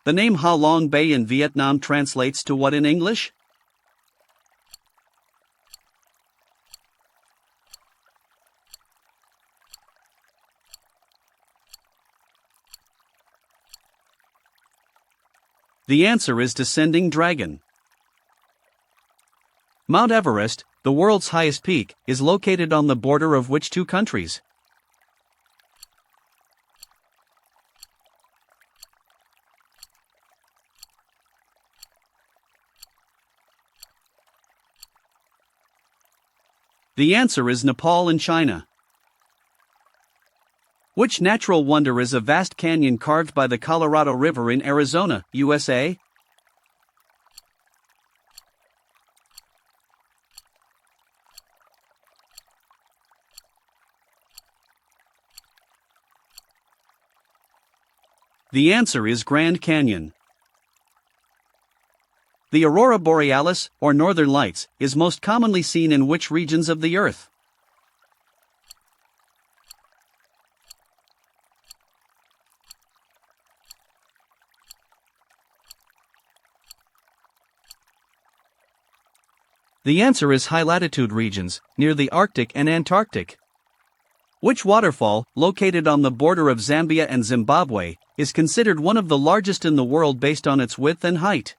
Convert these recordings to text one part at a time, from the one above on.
The name Ha Long Bay in Vietnam translates to what in English? The answer is Descending Dragon. Mount Everest, the world's highest peak, is located on the border of which two countries? The answer is Nepal and China. Which natural wonder is a vast canyon carved by the Colorado River in Arizona, USA? The answer is Grand Canyon. The aurora borealis, or northern lights, is most commonly seen in which regions of the Earth? The answer is high-latitude regions, near the Arctic and Antarctic. Which waterfall, located on the border of Zambia and Zimbabwe, is considered one of the largest in the world based on its width and height?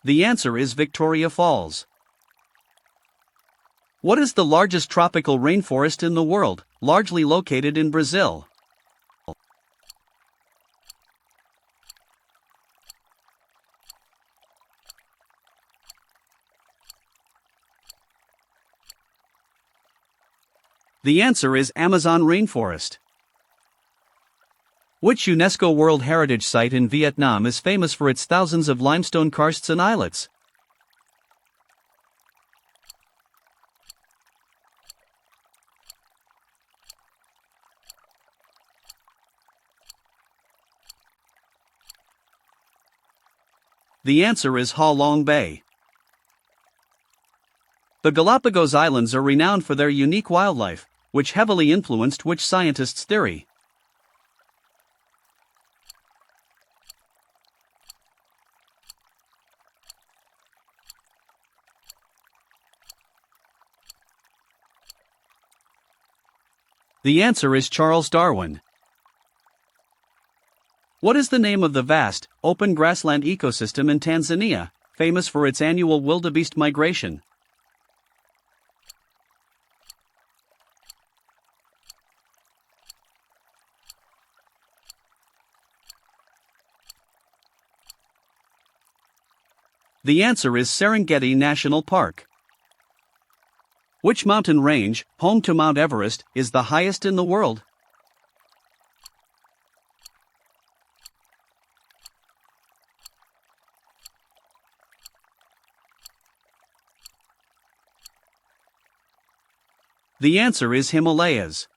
The answer is Victoria Falls. What is the largest tropical rainforest in the world, largely located in Brazil? The answer is Amazon rainforest. Which UNESCO World Heritage Site in Vietnam is famous for its thousands of limestone karsts and islets? The answer is Ha Long Bay. The Galapagos Islands are renowned for their unique wildlife, which heavily influenced which scientist's theory? The answer is Charles Darwin. What is the name of the vast, open grassland ecosystem in Tanzania, famous for its annual wildebeest migration? The answer is Serengeti National Park. Which mountain range, home to Mount Everest, is the highest in the world? The answer is Himalayas.